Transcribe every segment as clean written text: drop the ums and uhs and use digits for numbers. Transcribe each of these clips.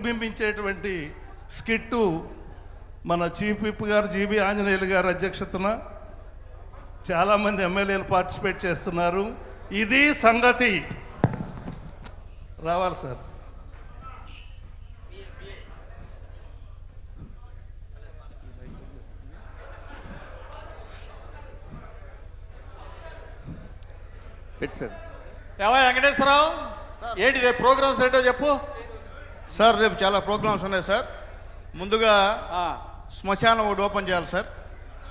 ప్రతిబింబించేటువంటి skit మన chief whip గారు GB Anjaneyulu గారు అధ్యక్షతన చాలామంది ఎమ్మెల్యేలు పార్టిసిపేట్ చేస్తున్నారు. ఇది సంగతి. రావాలి సార్. ఏవా వెంకటేశ్వరరావు, ఏంటి రేపు ప్రోగ్రామ్స్ ఏంటో చెప్పు సార్. రేపు చాలా ప్రోగ్రామ్స్ ఉన్నాయి సార్. ముందుగా శ్మశానం ఒకటి ఓపెన్ చేయాలి సార్.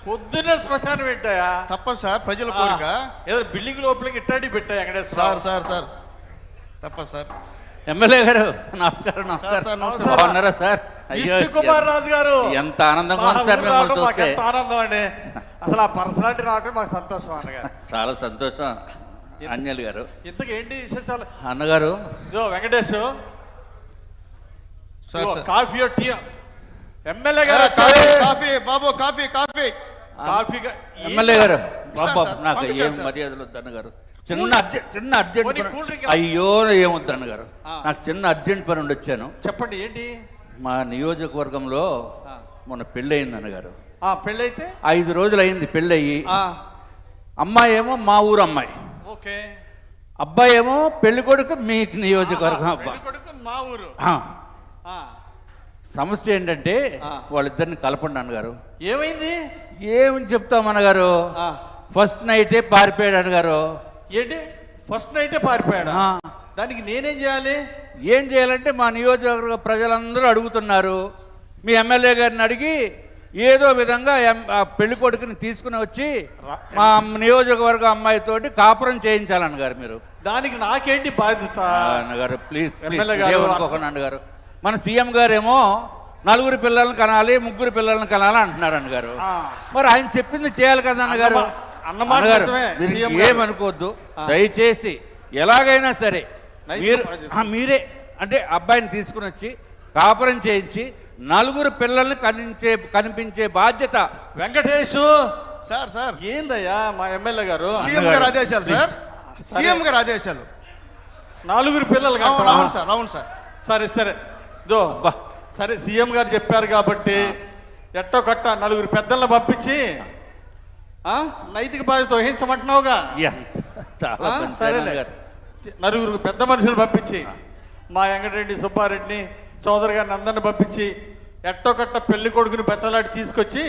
పొద్దున్నే శ్మశానం పెట్టాయా? తప్పదు సార్, ప్రజల కోరిక. ఏదో బిల్డింగ్ లోపలికి ఇట్టాడి పెట్టాయి వెంకటేశ్వర సార్. సార్ సార్ తప్పదు సార్. ఎమ్మెల్యే గారు నమస్కారం. బాగున్నారా సార్? విష్ణు కుమార్ రాజు గారు, ఎంత ఆనందంగా ఉంది సార్ మిమ్మల్ని చూస్తే. ఎంత ఆనందం అండి, అసలు ఆ పర్సనాలిటీ రావటం మాకు సంతోషం అన్నగారు. చాలా సంతోషం ఆంజనేయులు గారు. ఇంతకు ఏంటి విశేషాలు అన్నగారు? ఇదో వెంకటేష్ కాఫీ టీ. ఎమ్మెల్యే గారు కాఫీ బాబు, కాఫీ కాఫీ కాఫీ. ఎమ్మెల్యే గారు బాబు, నాకు ఏం మర్యాదలు వద్దు అన్నగారు. చిన్న అర్జెంట్ అయ్యో ఏమొద్దు అన్నగారు, నాకు చిన్న అర్జెంట్ పని ఉండి వచ్చాను. చెప్పండి ఏంటి? మా నియోజకవర్గంలో మొన్న పెళ్ళయింది అన్నగారు. పెళ్ళైతే 5 రోజులు అయింది పెళ్ళయి. అమ్మాయి ఏమో మా ఊరు అమ్మాయి, ఓకే. అబ్బాయి ఏమో పెళ్లి కొడుకు మీ నియోజకవర్గం అబ్బాయి, మా ఊరు. సమస్య ఏంటంటే వాళ్ళిద్దరిని కలపండి అన్నగారు. ఏమైంది? ఏమని చెప్తాం అన్నగారు, ఫస్ట్ నైటే పారిపోయాడు అన్నగారు. ఏంటి ఫస్ట్ నైటే పారిపోయాడు? దానికి నేనేం చేయాలి? ఏం చేయాలంటే మా నియోజకవర్గ ప్రజలందరూ అడుగుతున్నారు, మీ ఎమ్మెల్యే గారిని అడిగి ఏదో విధంగా పెళ్లి కొడుకుని తీసుకుని వచ్చి మా నియోజకవర్గ అమ్మాయితోటి కాపురం చేయించాలన్నగారు మీరు. దానికి నాకేంటి బాధ్యత అన్నగారు? ప్లీజ్ అనుకోకుండా అన్నగారు. మన సీఎం గారేమో 4 పిల్లల్ని కనాలి, 3 పిల్లల్ని కనాలి అంటున్నారు అన్నగారు. మరి ఆయన చెప్పింది చేయాలి కదా అన్నగారు. అన్నగారు ఏమనుకోవద్దు దయచేసి, ఎలాగైనా సరే మీరే అంటే అబ్బాయిని తీసుకుని వచ్చి కాపురం చేయించి 4 పిల్లల్ని కనిపించే బాధ్యత. వెంకటేష్ సార్. సార్ ఏందయ్యా మా ఎమ్మెల్యే గారు? సీఎం గారు ఆదేశాలు సార్. సీఎం గారు ఆదేశాలు. 4 పిల్లలు. అవును సార్, అవును సార్. సరే సరే సరే, సీఎం గారు చెప్పారు కాబట్టి ఎట్టో కట్ట 4 పెద్దలను పంపించి నైతిక బాధ్యత వహించమంటున్నావుగా. సరే, 4 పెద్ద మనుషులు పంపించి మా వెంకటరెడ్డి, సుబ్బారెడ్డిని, చౌదరి గారిని అందరిని పంపించి ఎట్టో కట్ట పెళ్లి కొడుకుని బెత్తలాడి తీసుకొచ్చి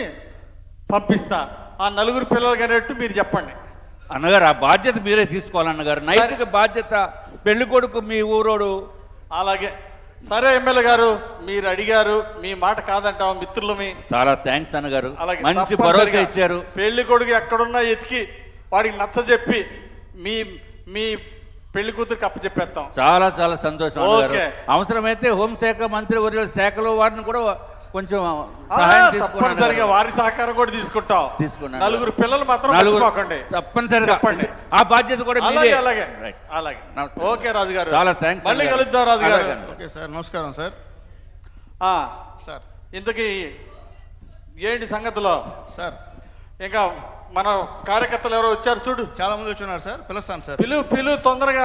పంపిస్తా. ఆ 4 పిల్లలు అనేట్టు మీరు చెప్పండి అన్నగారు. ఆ బాధ్యత మీరే తీసుకోవాలన్నగారు, నైతిక బాధ్యత. పెళ్లి కొడుకు మీ ఊరోడు. అలాగే సరే ఎమ్మెల్యే గారు, మీరు అడిగారు, మీ మాట కాదంటాం మిత్రులమి. చాలా థ్యాంక్స్ అన్నగారు, మంచి భరోసా ఇచ్చారు. పెళ్లి కొడుకు ఎక్కడున్నా ఎతికి వాడికి నచ్చ చెప్పి మీ మీ పెళ్లి కూతురికి అప్పచెప్పేస్తాం. చాలా చాలా సంతోషం అన్నగారు. అవసరమైతే హోంశాఖ మంత్రి వర్యుల శాఖలో వారిని కూడా కొంచెం సహాయం తప్పనిసరిగా వారి సహకారం కూడా తీసుకుంటాం. 4 పిల్లలు మాత్రం మర్చిపోకండి తప్పనిసరిగా. ఆ బాధ్యత కూడా అలాగే అలాగే అలాగే. ఓకే రాజు గారు, చాలా థ్యాంక్స్. మళ్ళీ కలుద్దాం రాజు గారు. ఓకే సార్, నమస్కారం సార్. సార్ ఇంతకీ ఏంటి సంగతిలో సార్? ఇంకా మన కార్యకర్తలు ఎవరో వచ్చారు చూడు. చాలా మంది వచ్చున్నారు సార్, పిలుస్తాను సార్. పిలు తొందరగా.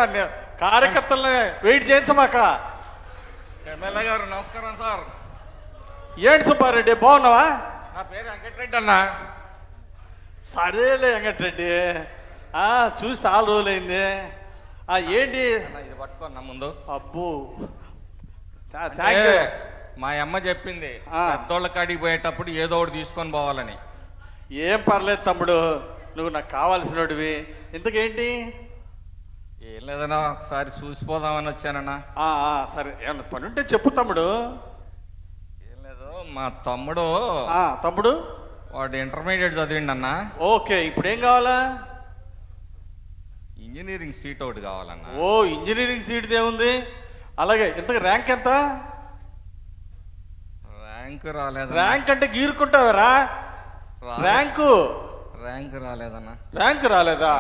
కార్యకర్తలని వెయిట్ చేయించమాక. ఎమ్మెల్యే గారు నమస్కారం సార్. ఏంటి సుబ్బారెడ్డి, బాగున్నావా? నా పేరు వెంకటరెడ్డి అన్న. సరేలే వెంకటరెడ్డి, చూసి చాలా రోజులైంది. ఏంటి ఇది పట్టుకోన్నా ముందు. అబ్బో మా అమ్మ చెప్పింది పెద్దోళ్ళ కాడికి పోయేటప్పుడు ఏదో ఒకటి తీసుకొని పోవాలని. ఏం పర్లేదు తమ్ముడు, నువ్వు నాకు కావాల్సినవి. ఇంతకేంటి? ఏం లేదన్నా, ఒకసారి చూసిపోదామని వచ్చానన్నా. సరే, ఏమన్నా పని ఉంటే చెప్పు తమ్ముడు. ఏం లేదు, మా తమ్ముడు వాడు ఇంటర్మీడియట్ చదివిండి అన్న. ఓకే, ఇప్పుడు ఏం కావాలా? ఇంజనీరింగ్ సీట్ ఒకటి కావాలన్నా. ఓ, ఇంజనీరింగ్ సీట్ ఏముంది? అలాగే, ఇంతకు ర్యాంక్ ఎంత? ర్యాంక్ రాలేదు. ర్యాంక్ అంటే గీరుకుంటావరా? ర్యాంక్ రాలేదన్నా. ర్యాంక్ రాలేదా?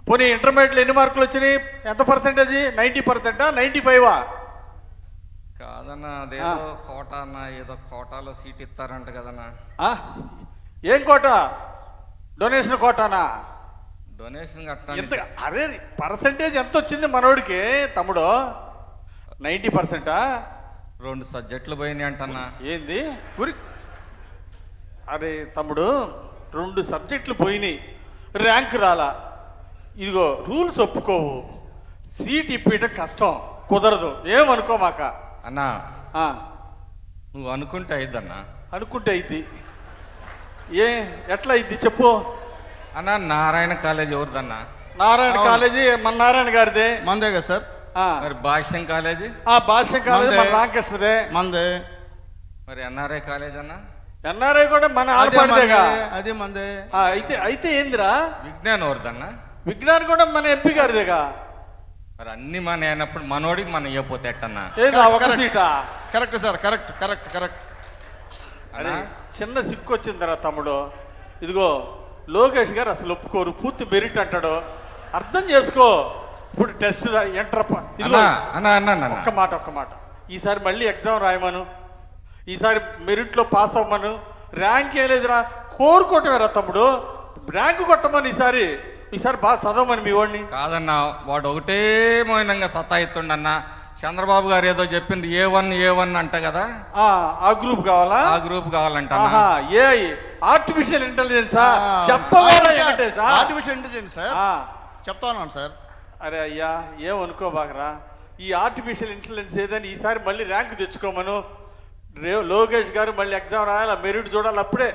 పోనీ ఇంటర్మీడియట్లో ఎన్ని మార్కులు వచ్చినాయి? ఎంత పర్సెంటేజ్? 90%, 95? కాదన్నా, అదేదో కోటా అన్న, ఏదో కోటాలో సీట్ ఇస్తారంట కదన్నా. ఏం కోట? డొనేషన్ కోటానా? డొనేషన్ కట్టా. అరే, పర్సెంటేజ్ ఎంత వచ్చింది మనోడికి తమ్ముడు? 90%? 2 సబ్జెక్టులు పోయినాయి అంటన్నా. ఏంది? ఊరి అరే తమ్ముడు, 2 సబ్జెక్టులు పోయినాయి, ర్యాంక్ రాలా. ఇదిగో రూల్స్ ఒప్పుకోవు, సీట్ ఇప్పేయడం కష్టం, కుదరదు, ఏమనుకోమాక. అన్నా ఆ, నువ్వు అనుకుంటే అయిద్దన్నా. అనుకుంటే అయింది. ఎట్లా అయింది చెప్పు. అన్నా నారాయణ కాలేజ్ ఎవరిదన్నా? నారాయణ కాలేజీ మన నారాయణ గారిదే. మందే కదా సార్. ఆ, మరి భాష్యం కాలేజీ? భాష్యం కాలేజీ మన మందే. రామకృష్ణదే. మందే. మరి ఎన్ఆర్ఐ కాలేజ్ అన్నా? ఎన్ఆర్ఐ కూడా మన అదే ఆడపడిదేగా. మందే, అదే మందే. అయితే అయితే ఏందిరా, విజ్ఞాన్ ఎవరిదన్నా? విజ్ఞాన్ కూడా మన ఎంపీ గారిదేగా. మరి అన్ని మన అయినప్పుడు మనోడికి మనం ఇవ్వపోతే ఎట్టన్నా? ఏదా ఒక కరెక్ట్. సీటా? Correct sir, correct correct correct. అరే అన్నా చిన్న సిక్కు వచ్చిందిరా తమ్ముడు. ఇదిగో లోకేష్ గారు అసలు ఒప్పుకోరు, పూర్తి మెరిట్ అంటాడు. అర్థం చేసుకో. ఇప్పుడు టెస్ట్ ఎంటర్ ఇదిగో అన్నా అన్నా అన్నా అన్నా ఒక్క మాట, ఈసారి మళ్ళీ ఎగ్జామ్ రాయమను, ఈసారి మెరిట్లో పాస్ అవ్వమను. ర్యాంక్ ఏం లేదురా, కోరుకోవటమేరా తమ్ముడు, ర్యాంకు కొట్టమని. ఈసారి బాగా చదవమని మీ వాడిని. కాదన్నా, వాడు ఒకటే మౌనంగా సతాయిస్తుండన్నా. చంద్రబాబు గారు ఏదో చెప్పింది A1 అంట కదా, ఆ గ్రూప్ కావాలా? ఆ గ్రూప్ కావాలంట. ఆహా, artificial ఇంటెలిజెన్సా? చెప్పవాలా Venkatesha? Artificial intelligence sir, ఆ, చెప్తా ఉన్నాను సార్. అరే అయ్యా, ఏమనుకోబాకరా. ఈ ఆర్టిఫిషియల్ ఇంటెలిజెన్స్ ఏదని ఈసారి మళ్ళీ ర్యాంక్ తెచ్చుకోమను. లోకేష్ గారు మళ్ళీ ఎగ్జామ్ రాయాలి, మెరిట్ చూడాలి అప్పుడే.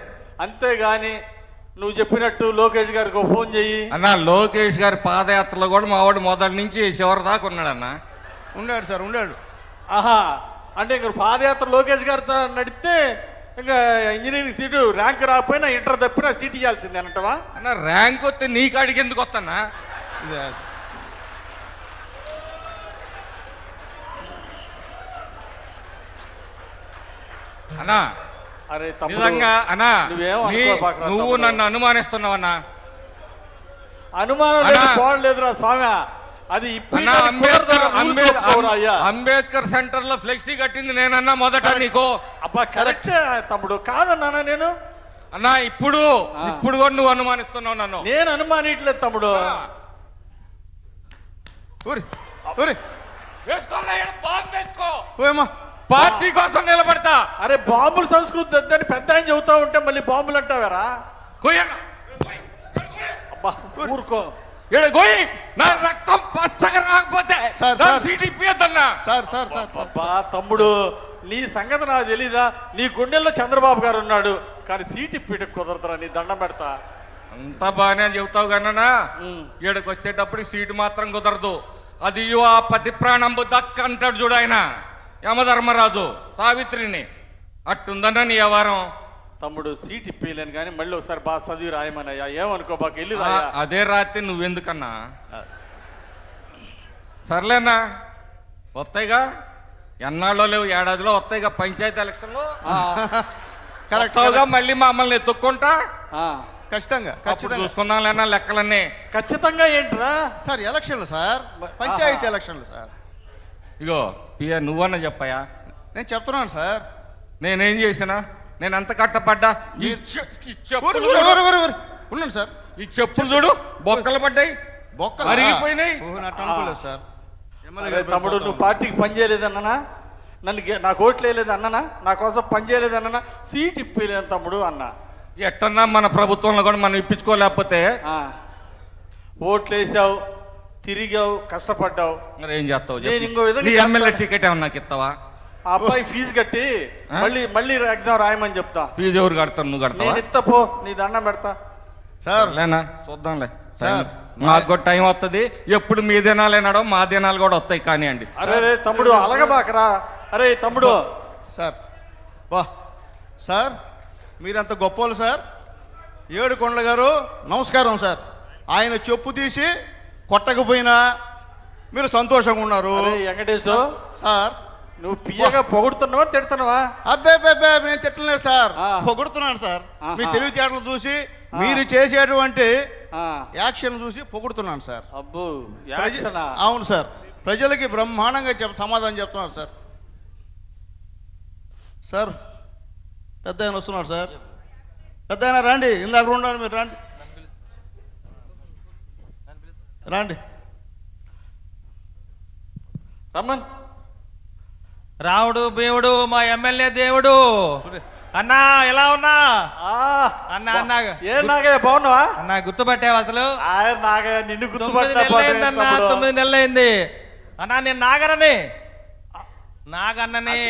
అంతేగాని నువ్వు చెప్పినట్టు లోకేష్ గారికి ఒక ఫోన్ చెయ్యి. అన్న లోకేష్ గారి పాదయాత్రలో కూడా మా వాడు మొదటి నుంచి చివరి దాకా ఉన్నాడన్న. ఉండాడు సార్, ఉండాడు. ఆహా, అంటే ఇంక పాదయాత్ర లోకేష్ గారితో నడిస్తే ఇంకా ఇంజనీరింగ్ సీటు ర్యాంక్ రాకపోయినా ఇంటర్ తప్పినా సీట్ ఇవ్వాల్సిందే అంటవా? అన్న ర్యాంక్ వస్తే నీ కాడికి ఎందుకు వస్తానా? ఇదే. అన్నా అరే తమ్ముడు, నిజంగా అన్నా నువ్వేం నీ- అనుకోబాకురా నువ్వు తమ్ముడు. నన్ను అనుమానిస్తున్నావన్నా. అనుమానం లేదు, అన్నా. పోవట్లేదురా స్వామి. అది అన్నా అంబేద్కర్ సెంటర్ లో ఫ్లెక్సీ కట్టింది నేనన్నా మొదట నీకు. అబ్బా కరెక్ట్ తమ్ముడు, కాదన్నానా నేను? అన్నా ఇప్పుడు కూడా నువ్వు అనుమానిస్తున్నావు నన్ను. నేను అనుమానిట్లేదు తమ్ముడు. ఊరి ఊరి వేసుకోరా, ఈడ బాంబు వేసుకో. ఓయమ్మా. పార్టీ కోసం నిలబడతా. అరే బాంబుల సంస్కృతి వద్దని పెద్ద ఆయన చెబుతా ఉంటే మళ్ళీ బాంబులు అంటావారా? కొయ్యన్న. అబ్బా ఊరుకో. ఈడ గోయి నా రక్తం పచ్చగా రాకపోతే సార్, నా సార్. సీట్ ఇప్పియద్దన్నా. Sir sir sir sir. అబ్బా తమ్ముడు, నీ సంగతి నాకు తెలీదా? నీ గుండెల్లో చంద్రబాబు గారు ఉన్నాడు, కానీ సీట్ ఇప్పిట కుదరదురా, నీ దండం పెడతా. అంతా బాగానే చెబుతావు కన్నా ఉమ్. ఈడకి వచ్చేటప్పుడు సీటు మాత్రం కుదరదు. అది ఆ పతి ప్రాణంబు దక్క అంటాడు చూడు ఆయన యమధర్మరాజు సావిత్రిని. అట్టుందన్నా నీ వ్యవహారం. తమ్ముడు సీట్ ఇప్పలేను కానీ మళ్ళీ ఒకసారి బాగా చదివి రాయమనయ్యా, ఏమనుకో బాగా వెళ్ళి రాయా. అదే రాత్రి నువ్వెందుకన్నా? సర్లేనా, వస్తాయిగా, ఎన్నాళ్ళో లేవు, ఏడాదిలో వస్తాయిగా పంచాయతీ ఎలక్షన్లో. కరెక్ట్ వస్తావుగా, మళ్ళీ మమ్మల్ని ఎత్తుక్కుంటా. ఆ, ఖచ్చితంగా అప్పుడు ఖచ్చితంగా చూసుకుందాం లేనా లెక్కలన్నీ. ఖచ్చితంగా ఏంట్రా? సార్ ఎలక్షన్లు సార్, పంచాయతీ ఎలక్షన్లు సార్. ఇగో పియ నువ్వన్నా చెప్పయా, నేను చెప్తున్నాను సార్. నేనేం చేసినా? నేను అంత కట్టపడ్డా. ఈ చెప్పులు ఊరి, ఊరి, చూడు, ఊరి, ఊరి, ఊరి. ఉన్నాను సార్. ఈ చెప్పులు చూడు బొక్కలు పడ్డాయి, బొక్కలు అరిగిపోయినాయి. నట్టు అనుకోలేదు సార్. ఎమ్మెల్యే అరే గారి పేరు తమ్ముడు, పోతా నువ్వు ఉంది. పార్టీకి పని చేయలేదన్నానా? నాకు ఓట్లు వేయలేదు అన్ననా? నా కోసం పని చేయలేదన్నా? సీట్ ఇప్పలేను తమ్ముడు అన్నా. ఎట్టన్నా మన ప్రభుత్వంలో కూడా మనం ఇప్పించుకోలేకపోతే ఆ, ఓట్లు వేసావు, తిరిగావు, కష్టపడ్డావు. మరి ఏం చేస్తావు నేను చెప్పు. ఇంకో విధంగా నీ ఎమ్మెల్యే చెప్తాను. టికెట్ ఏమన్నా నాకు ఇస్తావా? ఆ అబ్బాయి ఫీజు కట్టి ఆ? మళ్ళీ ఎగ్జామ్ రాయమని చెప్తా. ఫీజు ఎవరు కడతాను? నువ్వు కడతావా? నేను ఇస్తా పో, నీ దండం పెడతా. సార్ లేనా చూద్దాంలే. సార్, మాకు కూడా టైం వస్తుంది. ఎప్పుడు మీ దినాలేనాడో మా దినాలు కూడా వస్తాయి కానివ్వండి. అరే రే తమ్ముడు, అలగబాకరా. అరే తమ్ముడు, సార్ వా సార్, మీరంత గొప్పోళ్ళు సార్. ఏడుకొండల గారు నమస్కారం సార్. ఆయన చెప్పు తీసి కొట్టకపోయినా మీరు సంతోషంగా ఉన్నారు అరే వెంకటేశు, సార్. నువ్వు పియ్యగా పొగుడుతున్నావా తిడుతున్నావా? అబ్బే అబ్బే మేము తిట్టలేదు సార్, ఆ. పొగుడుతున్నాను సార్. ఆహా. మీ తెలివితేటలు చూసి మీరు చేసేటువంటి ఆ, యాక్షన్ చూసి పొగుడుతున్నాను సార్. అబ్బో యాక్షనా? అవును సార్, ప్రజలకి బ్రహ్మాండంగా సమాధానం చెప్తున్నారు సార్. సార్ పెద్ద ఆయన వస్తున్నారు సార్. పెద్ద ఆయన రండి, ఇందాక ఉండాలి, మీరు రండి రండి. రమ్మన్. రావుడు బేవుడు మా ఎమ్మెల్యే దేవుడు అన్నా ఎలా ఉన్నా అన్నా అన్నా ఏం నాగయ్య బాగున్నావా? అన్నా గుర్తుపట్టావు అసలు నాగయ్య నిన్ను 9 నెలలైందన్నా 9 నెలలైంది అన్నా నేను నాగరని నాగన్నని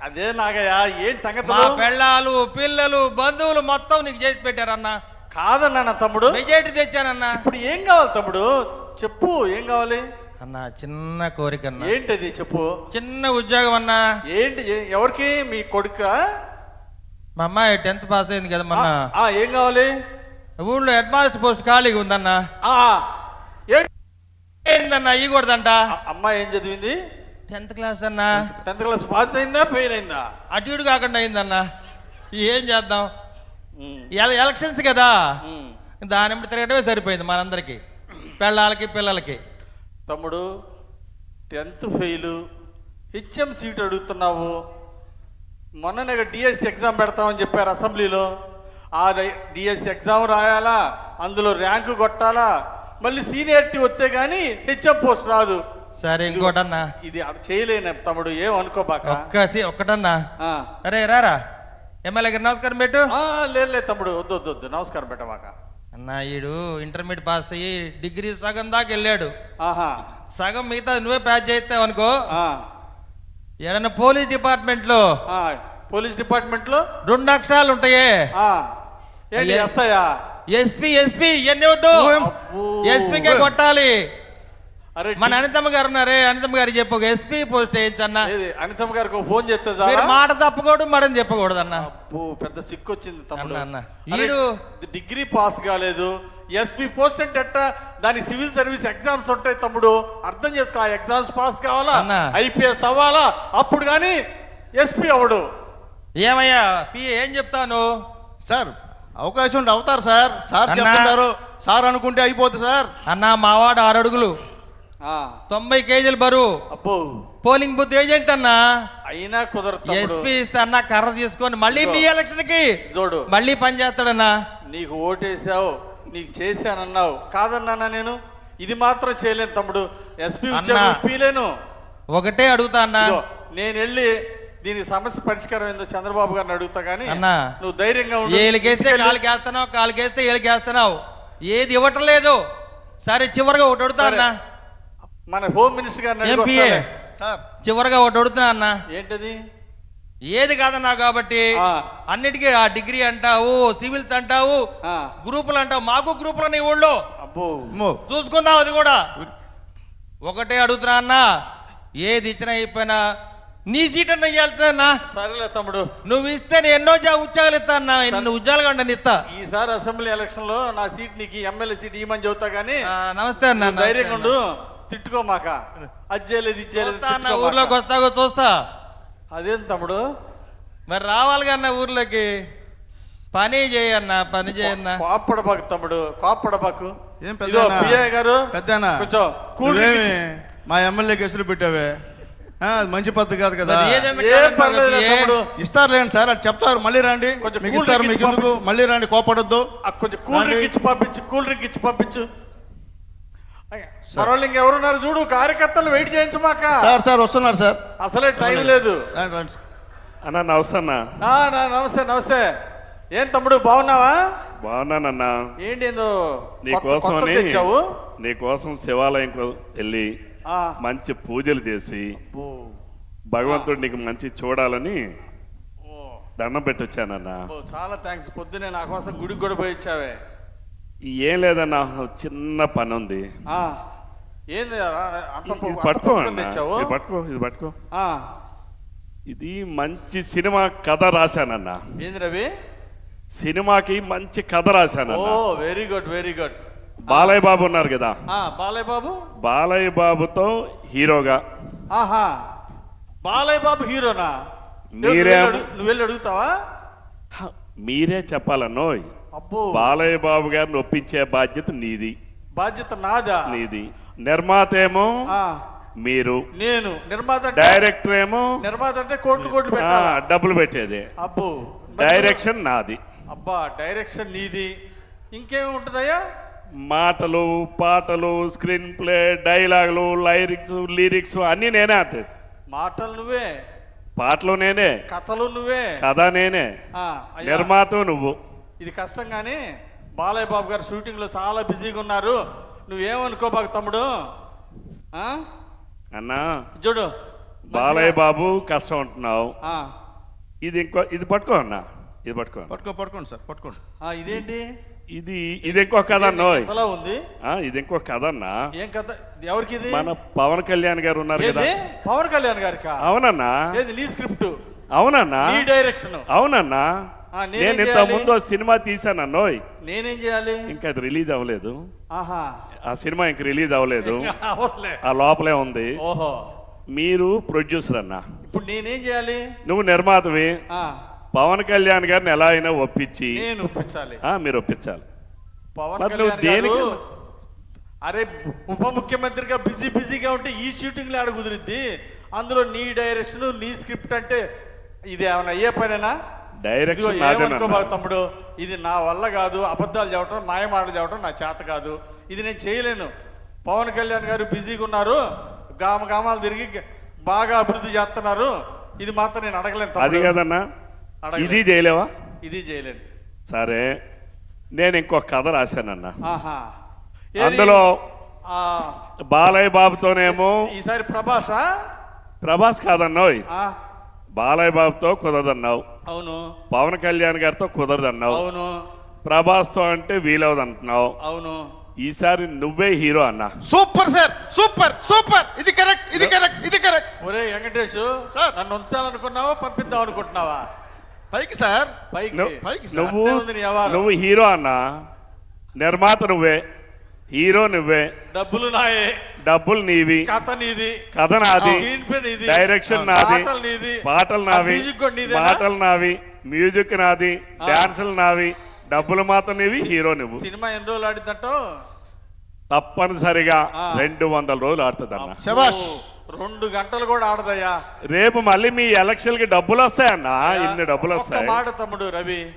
అదే నాగయ్య ఏంటి సంగతి? మా పెళ్ళాలు పిల్లలు బంధువులు మొత్తం నీకు చేసి పెట్టారన్నా. కాదన్నా నా తమ్ముడు, మెజారిటీ తెచ్చానన్నా. ఇప్పుడు ఏం కావాలి తమ్ముడు? చెప్పు ఏం కావాలి? అన్నా చిన్న కోరిక అన్నా. ఏంటది చెప్పు. చిన్న ఉద్యోగం అన్నా. ఏంటి ఎవరికి? మీ కొడుక? మా అమ్మాయి 10th పాస్ అయింది కదా మొన్న. ఏం కావాలి? ఊళ్ళో హెడ్ మాస్టర్ పోస్ట్ ఖాళీగా ఉందన్నా. ఏందన్నా ఇవ్వకూడదంట. అమ్మాయి ఏం చదివింది? 10th క్లాస్ అన్నా. 10th క్లాస్ పాస్ అయిందా ఫెయిల్ అయిందా? అటు ఇటు కాకుండా అయిందన్నా. ఏం చేద్దాం, ఎలక్షన్స్ కదా, దాని తిరగటమే సరిపోయింది మనందరికి, పెళ్ళాలకి పిల్లలకి. తమ్ముడు 10th ఫెయిల్, హెచ్ఎం సీట్ అడుగుతున్నావు. మొన్ననే డిఎస్సి ఎగ్జామ్ పెడతామని చెప్పారు అసెంబ్లీలో. ఆ డిఎస్సి ఎగ్జామ్ రాయాలా, అందులో ర్యాంకు కొట్టాలా, మళ్ళీ సీనియారిటీ వస్తే కానీ హెచ్ఎం పోస్ట్ రాదు. సరే ఇంకోటన్నా, ఇది చేయలేను తమ్ముడు, ఏం అనుకోబాక. ఒక్కటన్నా. అరే రారా ఎమ్మెల్యే గారు నమస్కారం పెట్టు. లేదు తమ్ముడు, వద్దు వద్దు వద్దు, నమస్కారం పెట్టమాక. అన్నా ఈడు ఇంటర్మీడియట్ పాస్ అయ్యి డిగ్రీ సగం దాకా వెళ్ళాడు. సగం మిగతా నువ్వే ప్యాచ్ చేస్తావు అనుకో. ఏదన్నా పోలీస్ డిపార్ట్మెంట్ లో, పోలీస్ డిపార్ట్మెంట్ లో 2 అక్షరాలు ఉంటాయే, ఎస్పీ ఎస్పీ ఇవన్నీ వద్దు, ఎస్పీకే కొట్టాలి. అరే మన అనితమ్మ గారు ఉన్నారే, అనితమ్మ గారికి చెప్పు ఎస్పీ పోస్ట్ వేయచ్చన్నా. అనితమ్మ గారికి ఫోన్ చేస్తే మాట తప్పకూడదు మడని చెప్పకూడదు అన్న. పెద్ద సిక్కు వచ్చింది తమ్ముడు. వీడు డిగ్రీ పాస్ కాలేదు, ఎస్పీ పోస్ట్ అంటే ఎట్టా? దానికి సివిల్ సర్వీస్ ఎగ్జామ్స్ ఉంటాయి తమ్ముడు, అర్థం చేసుకో. ఆ ఎగ్జామ్స్ పాస్ కావాలా, ఐపీఎస్ అవ్వాలా, అప్పుడు కానీ ఎస్పీ అవడు. ఏమయ్యా ఏం చెప్తాను సార్? అవకాశం ఉంటే అవుతారు సార్. సార్ చెప్తారు, సార్ అనుకుంటే అయిపోతుంది సార్. అన్నా మావాడు 6 అడుగులు 90 కేజీలు బరువు, అబ్బో పోలింగ్ బూత్ ఏజెంట్ అన్నా. అయినా కుదరదు. ఎస్పీ ఇస్తే అన్న కర్ర తీసుకొని మళ్ళీ మీ ఎలక్షన్ కి చూడు మళ్ళీ పని చేస్తాడన్నా. నీకు ఓటేసావు, నీకు చేశానన్నావు, కాదన్నా నేను ఇది మాత్రం చేయలేను తమ్ముడు. ఎస్పీ ఉద్యోగం ఇప్పలేను. ఒకటే అడుగుతా అన్నా, నేను వెళ్ళి దీనికి సమస్య పరిష్కారం ఏందో చంద్రబాబు గారిని అడుగుతా గానీ అన్నా నువ్వు ధైర్యంగా ఉండు. ఏలికేస్తే కాలుకేస్తున్నావు, కాలుకేస్తే ఏలికేస్తున్నావు, ఏది ఇవ్వటం లేదు. సరే చివరిగా ఒకటి అడుగుతా అన్నా, మన హోమ్ మినిస్టర్ గారిని ఎంపీఏ సార్ చివరిగా ఒకటి అడుగుతున్నా అన్న. ఏంటది? ఏది కాదన్నా కాబట్టి అన్నిటికీ ఆ డిగ్రీ అంటావు, సివిల్స్ అంటావు, గ్రూపులు అంటావు. మాకు గ్రూపులు నీ ఊళ్ళో చూసుకుందాం. అది కూడా ఒకటే అడుగుతున్నా అన్న, ఏది ఇచ్చినా అయిపోయినా నీ సీట్ అన్న ఇవ్వాల్సిన. సరేలే తమ్ముడు, నువ్వు ఇస్తే నేను ఎన్నో ఉద్యోగాలు ఇస్తా అన్న, ఎన్ని ఉద్యోగాలు కంటే ఇస్తా. ఈసారి అసెంబ్లీ ఎలక్షన్ లో నా సీట్ నీకు ఎమ్మెల్యే సీట్ ఇవ్వమని చెబుతా గానీ. నమస్తే అన్న, ధైర్యంగా ఉండు, తిట్టుకోమాక. అది చేయలేదు ఇది చేయలేదు అన్న, ఊర్లోకి వస్తాగో చూస్తా. అదేం తమ్ముడు? మరి రావాలి కన్నా ఊర్లోకి, పని చేయన్న, పని చేయన్న. కోప్పడబాకు తమ్ముడు, కోప్పడబాకు. ఏం పెద్ద గారు పెద్దనా కొంచెం కూల్ మా ఎమ్మెల్యే కేసులు పెట్టావే, మంచి పద్ధతి కాదు కదా. ఇస్తారులేండి సార్, అది చెప్తారు. మళ్ళీ రండి, మీకు ఇస్తారు, మీకు ఎందుకు మళ్ళీ రండి, కోపడొద్దు. కొంచెం కూల్ డ్రింక్ ఇచ్చి పంపించు, కూల్ డ్రింక్ ఇచ్చి పంపించు. మరోళ్ళు ఇంకెవరున్నారు చూడు, కార్యకర్తలు వెయిట్ చేయించమాక. సార్ సార్ వస్తున్నారు సార్, అసలే టైం లేదు. అన్నా నమస్తే అన్న. నమస్తే నమస్తే. ఏం తమ్ముడు బాగున్నావా? బాగున్నానన్నా. ఏంటి నీకోసం శివాలయంకు వెళ్ళి మంచి పూజలు చేసి భగవంతుడు నీకు మంచి చూడాలని దండం పెట్టి వచ్చానన్నా. చాలా థ్యాంక్స్. పొద్దునే నా కోసం గుడికి కూడా పోయి ఇచ్చావే. ఏం లేదన్నా, చిన్న పని ఉంది. ఏంది పట్టుకో ఇది పట్టుకో. ఇది మంచి సినిమా కథ రాశానన్నా. ఏంది రవి? సినిమాకి మంచి కథ రాశానన్నా. Very good very good. Balayya Babu ఉన్నారు కదా, బాలయ్య బాబు, బాలయ్య బాబుతో హీరోగా. బాలయ్య బాబు హీరోనా? నువ్వు వెళ్ళి అడుగుతావా? మీరే చెప్పాలన్నోయ్. బాలయ్య బాబు గారిని ఒప్పించే బాధ్యత నీది. బాధ్యత నాదా? నీది. నిర్మాత ఏమో మీరు, నేను నిర్మాత. డైరెక్టర్ ఏమో, నిర్మాత అంటే కోట్లు పెట్టాలా, డబ్బులు పెట్టేది. అబ్బో. డైరెక్షన్ నాది. అబ్బా, డైరెక్షన్ నీది. ఇంకేమి ఉంటుందయ్యా? మాటలు, పాటలు, స్క్రీన్ ప్లే, డైలాగులు, లిరిక్స్ అన్నీ నేనే. అంటే మాటలు నువ్వే, పాటలు నేనే, కథలు నువ్వే. కథ నేనే, అయ్యా, నిర్మాత నువ్వు. ఇది కష్టం కానీ బాలయ్య బాబు గారు షూటింగ్లో చాలా బిజీగా ఉన్నారు. నువ్వేమనుకోబాకు తమ్ముడు. అన్నా చూడు బాలయ్య బాబు కష్టం అంటున్నావు. ఆ, ఇది పట్టుకో అన్నా, ఇది పట్టుకో. పట్టుకోండి సార్, పట్టుకోండి. ఇదేంటి ఇది ఇంకో కథ అన్నోయ్. కథలా ఉంది. ఇది ఇంకో కథ అన్నా. ఏం కథ? ఎవరికి ఇది? మన పవన్ కళ్యాణ్ గారు ఉన్నారు కదా. ఏది? పవన్ కళ్యాణ్ గారికి? అవునన్నా. ఏది నీ స్క్రిప్ట్? అవునన్నా. నీ డైరెక్షన్? అవునన్నా. నేనేం నేను ఇంత చేయాలి? ముందు సినిమా తీసానన్నోయ్. నేనేం చేయాలి? ఇంకా అది రిలీజ్ అవ్వలేదు. ఆహా, ఆ సినిమా ఇంక రిలీజ్ అవ్వలేదు, అవ్వలే. ఆ లోపలే ఉంది. ఓహో, మీరు ప్రొడ్యూసర్ అన్నా, ఇప్పుడు నేనేం చేయాలి? నువ్వు నిర్మాతవి. ఆ, పవన్ కళ్యాణ్ గారిని ఎలా అయినా ఒప్పించి నేను ఒప్పించాలి. మీరు ఒప్పించాలి. పవన్ మరి నువ్వు కళ్యాణ్ గారు దేనికి? అరే ఉప ముఖ్యమంత్రిగా బిజీగా ఉంటే ఈ షూటింగ్లో ఆడ కుదిరిద్ది. అందులో నీ డైరెక్షన్, నీ స్క్రిప్ట్ అంటే ఇది ఏమైనా అయ్యే పనేనా? డైరెక్షన్ ఏమనుకోబాకు తమ్ముడు, ఇది నా వల్ల కాదు. అబద్ధాలు చెప్పడం, మాయమాటలు చెప్పడం నా చేత కాదు. ఇది నేను చేయలేను. పవన్ కళ్యాణ్ గారు బిజీగా ఉన్నారు, గామాలు తిరిగి బాగా అభివృద్ధి చేస్తున్నారు. ఇది మాత్రం నేను అడగలేను అది తమ్ముడు. కదన్నా. అడగలేను. ఇది చేయలేవా? ఇది చేయలేను. సరే, నేను ఇంకో కథ రాశానన్నా. ఆహా, అందులో ఆ, బాలయ్య బాబుతోనేమో. ఈసారి ప్రభాసా? ప్రభాస్ కాదన్నావు. ఆ, బాలయ్య బాబుతో కుదరదన్నావు, అవును పవన్ కళ్యాణ్ గారితో కుదరదన్నావు, అవును ప్రభాస్తో అంటే వీలవదు అంటున్నావు. అవును. ఈసారి నువ్వే హీరో అన్నా. Super sir, super super. ఇది కరెక్ట్, ఇది కరెక్ట్, ఇది కరెక్ట్. ఒరే వెంకటేష్, సార్. నన్ను ఉంచాలనుకున్నావా, పంపిద్దాం అనుకుంటున్నావా? పైకి సార్, పైకి పైకి సార్. నువ్వు అట్టే ఉంది నీ వ్యవహారం. నువ్వు హీరో అన్నా, నిర్మాత నువ్వే, హీరో నువ్వే, డబ్బులు నాయే, డబ్బులు నీవి, కథ నీది, కథ నాది, స్క్రీన్ ప్లే నీది, డైరెక్షన్ నాది, పాటలు నీది, పాటలు నావి, మ్యూజిక్ కూడా నీదేనా? పాటలు నావి, మ్యూజిక్ నాది, డాన్సులు నావి, డబ్బులు మాత్రం నీవి, హీరో నువ్వు. సినిమా ఎన్ని రోజులు ఆడిద్దంటో? తప్పనిసరిగా 200 రోజులు ఆడుతుంది అన్న. శబాష్. 2 గంటలు కూడా ఆడదయ్యా. రేపు మళ్ళీ మీ ఎలక్షన్ కి డబ్బులు వస్తాయన్నా, ఇన్ని డబ్బులు ఒక్క వస్తాయి. మాట తమ్ముడు రవి,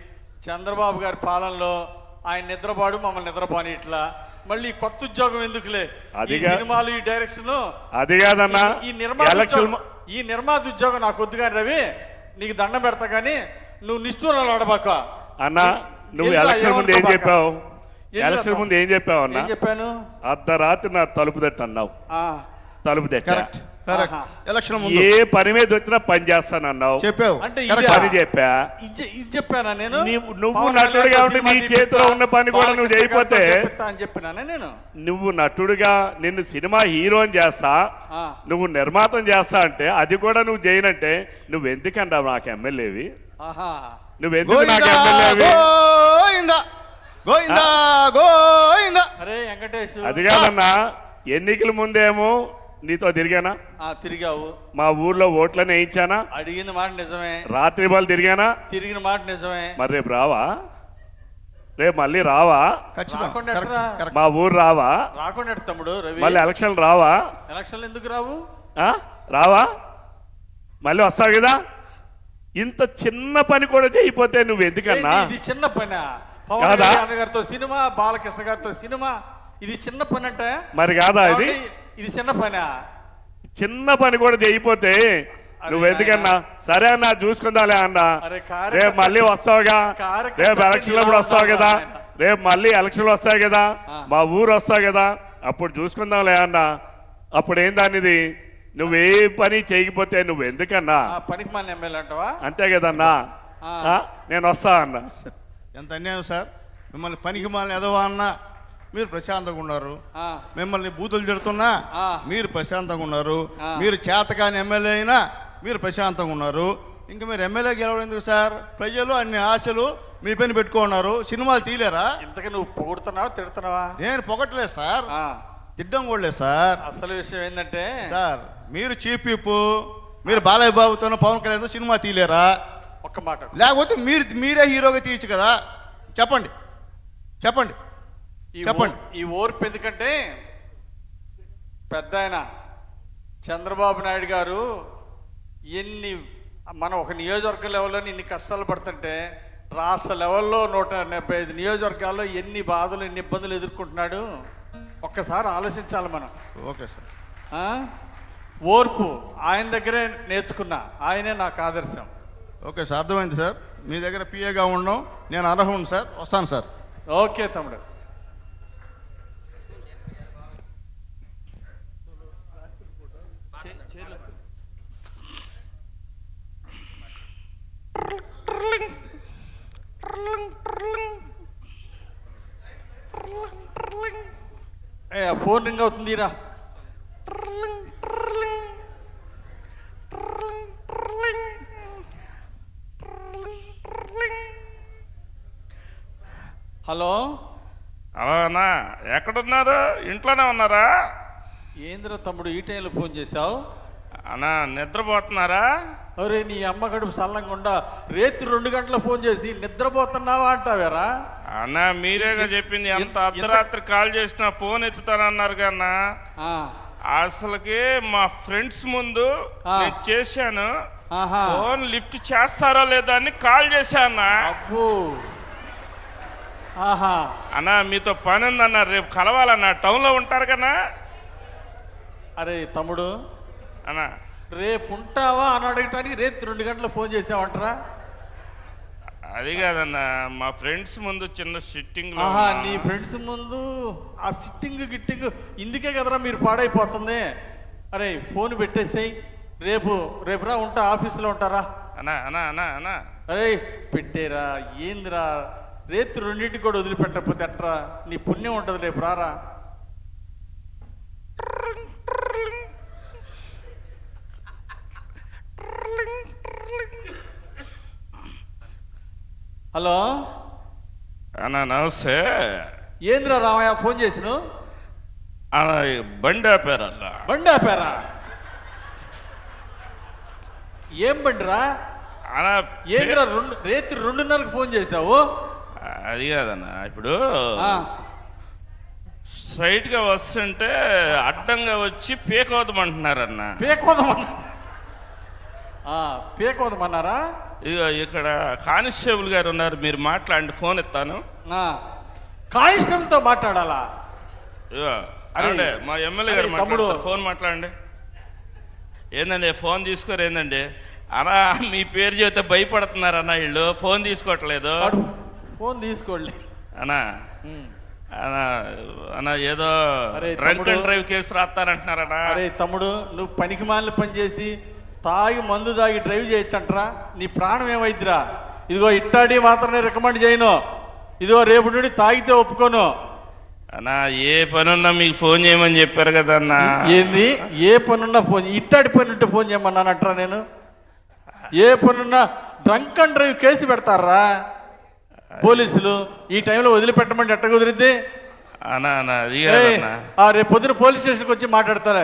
చంద్రబాబు గారి పాలనలో ఆయన నిద్రపాడు, మమ్మల్ని నిద్రపోని ఇట్లా. మళ్ళీ కొత్త ఉద్యోగం ఎందుకులే? ఈ అదిగా- సినిమాలు, ఈ డైరెక్షన్, అది కాదన్నా, ఈ నిర్మాత ఎలక్షన్ ఉద్యోగం- ఈ నిర్మాత ఉద్యోగం నాకు వద్దు కానీ రవి, నీకు దండం పెడతా కానీ నువ్వు నిష్ఠూరాలు ఆడబాక అన్న. నువ్వు ఎందుకు ఎలక్షన్ ముందు ఏం ఏమనుకోబాక? చెప్పావు? ఎందుకు ఎలక్షన్ అర్థం? ముందు ఏం చెప్పావు అన్న? ఏం చెప్పాను? అర్ధరాత్రి నా తలుపు తట్టు అన్నావు. ఆ, తలుపు తట్ట. Correct, correct. ఆహా. ఎలక్షన్ ముందు ఏ పని మీద వచ్చినా పని చేస్తానన్నావు. చెప్పావు. అంటే కరెక్ట్. ఇదే. పని చెప్పా. ఇది చెప్పానా నేను? నువ్వు పవన్ నటుడుగా కళ్యాణ్ ఉండి సినిమా నీ తీపిస్తా, చేతిలో ఉన్న పని కూడా నువ్వు బాలకృష్ణ చేయకపోతే, గారితో చేపిస్తా అని చెప్పినానే నేను. నువ్వు నటుడుగా నిన్ను సినిమా హీరోని చేస్తా, ఆ. నువ్వు నిర్మాతం చేస్తా అంటే అది కూడా నువ్వు చేయనంటే నువ్వు ఎందుకంటావు నాకు ఎమ్మెల్యేవి? ఆహా, నువ్వెందుకు నాకు గోయిందా, ఎమ్మెల్యేవి? గోయిందా, గోయిందా, గోయిందా. అరే వెంకటేష్, అది కాదన్నా, ఎన్నికల ముందేమో నీతో తిరిగానా, తిరిగావు, మా ఊర్లో ఓట్లని వేయించానా, అడిగిన మాట నిజమే, రాత్రి బాల్ తిరిగానా, తిరిగిన మాట నిజమే. మరి రేపు రావా? రేపు మళ్ళీ రావా? ఖచ్చితంగా. రాకుండా కరెక్ట్, ఎట్రా? కరెక్ట్. మా ఊరు రావా? రాకుండా ఎట్ట తమ్ముడు రవి? మళ్ళీ ఎలక్షన్లు రావా? ఎలక్షన్లు ఎందుకు రావు? ఆ? రావా? మళ్ళీ వస్తావు కదా. ఇంత చిన్న పని కూడా చేయకపోతే నువ్వు ఎందుకన్నా? ఏంటి ఇది చిన్న పని? పవన్ కాదా? కళ్యాణ్ గారితో సినిమా, బాలకృష్ణ గారితో సినిమా, ఇది చిన్న పని అంటే? మరి కాదా ఇది? ఇది చిన్న పని? చిన్న పని కూడా చేయకపోతే నువ్వు ఎందుకన్నా? సరే అన్నా, చూసుకుందాలే అన్నా. అరే కార్యకర్త- రేపు మళ్ళీ వస్తావుగా, కార్యకర్త రేపు ఎలక్షన్లు కూడా వస్తావు కదా, రేపు మళ్ళీ ఎలక్షన్లు వస్తాయి కదా, మా ఊరు వస్తావు కదా, అప్పుడు చూసుకుందాంలే అన్నా. అప్పుడు ఏం దానిది? నువ్వు ఏ పని చేయకపోతే నువ్వు ఎందుకన్నా? పనికి మన ఎమ్మెల్యే అంటావా? అంతే కదన్నా. నేను వస్తా అన్నా. ఎంత అన్యాయం సార్. మిమ్మల్ని పనికి మాలిన ఎదవా అన్నా మీరు ప్రశాంతంగా ఉన్నారు, మిమ్మల్ని బూతులు తిడుతున్నా మీరు ప్రశాంతంగా ఉన్నారు, మీరు చేతకాని ఎమ్మెల్యే అయినా మీరు ప్రశాంతంగా ఉన్నారు. ఇంకా మీరు ఎమ్మెల్యే గెలవడం ఎందుకు సార్? ప్రజలు అన్ని ఆశలు మీ పైన పెట్టుకున్నారు, సినిమాలు తీయలేరా? ఇంతకీ నువ్వు పొగుడుతున్నావా, తిడుతున్నావా? నేను పొగట్లేదు సార్, తిడ్డం కూడా లేదు సార్. అసలు విషయం ఏంటంటే సార్, మీరు చీఫ్ విప్, మీరు బాలయ్య బాబుతో పవన్ కళ్యాణ్ సినిమా తీయలేరా? ఒక్క మాట, లేకపోతే మీరే హీరోగా తీయచ్చు కదా. చెప్పండి, చెప్పండి, చెప్పండి. ఈ ఓర్పు ఎందుకంటే పెద్ద ఆయన చంద్రబాబు నాయుడు గారు ఎన్ని మనం ఒక నియోజకవర్గ లెవెల్లో ఇన్ని కష్టాలు పడుతుంటే రాష్ట్ర లెవెల్లో 175 నియోజకవర్గాల్లో ఎన్ని బాధలు, ఎన్ని ఇబ్బందులు ఎదుర్కొంటున్నాడు ఒక్కసారి ఆలోచించాలి మనం. Okay sir. ఓర్పు ఆయన దగ్గరే నేర్చుకున్నా, ఆయనే నాకు ఆదర్శం. ఓకే సార్, అర్థమైంది సార్. మీ దగ్గర పిఏగా ఉండడం నేను అర్హుడు సార్. వస్తాను సార్. ఓకే తమ్ముడు. ఏ ఫోన్ రింగ్ అవుతుందిరా. హలో అలానా? ఎక్కడున్నారు? ఇంట్లోనే ఉన్నారా? ఏంద్ర తమ్ముడు ఈ టైంలో ఫోన్ చేశావు? అన్నా నిద్రపోతున్నారా? అరే నీ అమ్మ గడుపు సల్లంగుండా రేత్రి 2 గంటల ఫోన్ చేసి నిద్రపోతున్నావా అంటావేరా? అన్నా మీరేగా చెప్పింది, ఎంత అర్ధరాత్రి కాల్ చేసినా ఫోన్ ఎత్తుతానన్నారు కన్నా. అసలుకి మా ఫ్రెండ్స్ ముందు నేను చేశాను, ఫోన్ లిఫ్ట్ చేస్తారో లేదో అని కాల్ చేశాను. అబ్బో ఆహా. అన్నా మీతో పని ఉందన్నా, రేపు కలవాలన్నా, టౌన్లో ఉంటారు కన్నా. అరే తమ్ముడు అన్నా రేపు ఉంటావా అని అడగటానికి రేపు 2 గంటల ఫోన్ చేసావంటరా? అది కాదన్నా, మా ఫ్రెండ్స్ ముందు చిన్న సిట్టింగ్. ఆహా, నీ ఫ్రెండ్స్ ముందు ఆ సిట్టింగ్ గిట్టింగ్ ఇందుకే కదరా మీరు పాడైపోతుంది. అరే ఫోన్ పెట్టేసేయి, రేపురా ఉంటా, ఆఫీసులో ఉంటారా? అన్నా అన్నా అన్నా అన్నా అరే పెట్టేరా, ఏందిరా రేపు 2ంటికి కూడా వదిలిపెట్టకపోతే ఎట్రా? నీ పుణ్యం ఉంటుంది, రేపు రారా. హలో అన్నా నమస్తే. ఏంద్రా రామయ్య ఫోన్ చేసిను? అన్నా బండి ఆపారల్లా. బండి ఆపారా? ఏం బండిరా? అన్నా ఏంద్రా రేత్రి 2:30కి ఫోన్ చేసావు? అది కాదన్నా, ఇప్పుడు స్ట్రైట్ గా వస్తుంటే అడ్డంగా వచ్చి పేకోదమంటున్నారన్నా. పేకోదమన్నారా? ఇదిగో ఇక్కడ కానిస్టేబుల్ గారు ఉన్నారు, మీరు మాట్లాడండి, ఫోన్ ఇస్తాను. కానిస్టేబుల్తో మాట్లాడాలా? ఇదిగో అరే మా ఎమ్మెల్యే గారు మాట్లాడతారు, ఫోన్ మాట్లాడండి. ఏందండి ఫోన్ తీసుకోరు ఏందండి? అన్నా మీ పేరు చెబితే భయపడుతున్నారన్నా వీళ్ళు, ఫోన్ తీసుకోవట్లేదు. ఫోన్ తీసుకోండి అన్నా. అన్నా అన్నా ఏదో డ్రంక్ అండ్ డ్రైవ్ కేసు రాస్తారంటున్నారన్నా. అరే తమ్ముడు, నువ్వు పనికి మాలిన పని చేసి తాగి మందు తాగి డ్రైవ్ చేయొచ్చంటరా? నీ ప్రాణం ఏమైద్దిరా? ఇదిగో ఇట్టాడి మాత్రమే రికమెండ్ చేయను, ఇదిగో రేపు నుండి తాగితే ఒప్పుకోను. అన్నా ఏ పనున్నా మీకు ఫోన్ చేయమని చెప్పారు కదా అన్నా. ఏంది ఏ పనున్నా ఫోన్? ఇట్టాడి పని ఉంటే ఫోన్ చేయమన్నానంటరా నేను? ఏ పనున్నా డ్రంక్ అండ్ డ్రైవ్ కేసు పెడతారా పోలీసులు? ఈ టైంలో వదిలిపెట్టమంటే ఎట్ట కుదిరిద్ది? అన్నా అన్నా అది రేపు పొద్దున పోలీస్ స్టేషన్కి వచ్చి మాట్లాడతారా?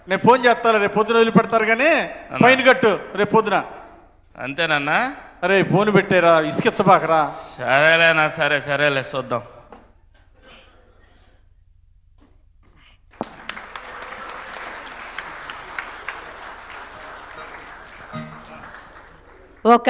నేను ఫోన్ చేస్తాను, రేపు పొద్దున వదిలిపెడతారు కానీ ఫైన్ కట్టు రేపు పొద్దున. అంతేనన్నా? అరే ఫోన్ పెట్టేరా, ఇసుకిచ్చబాకరా. సరేలేనా, సరే సరేలే చూద్దాం. ఒక